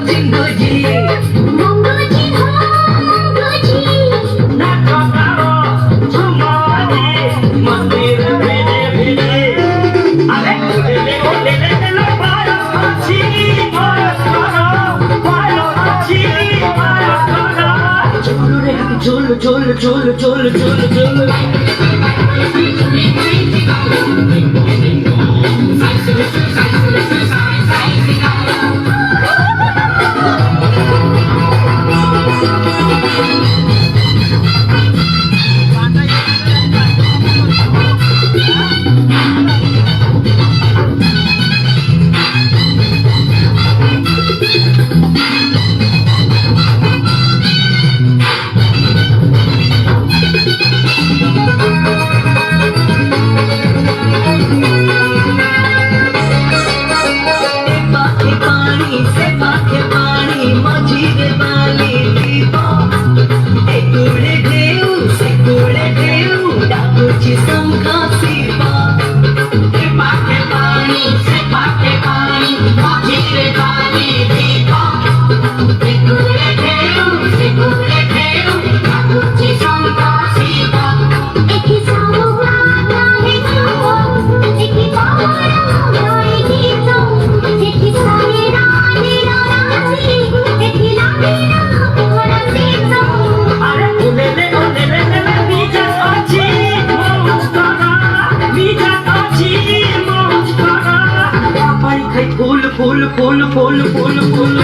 জিঙ্গুজি মঙ্গুজি মঙ্গুজি নাচতারো ঝুমারি মন্দির ভেজে ভেজে আরে ওলে ওলে লে পায় আছি পায় আছি চল রে চল চল চল চল চল চল ফুল ফুল ফুল ফুল ফুল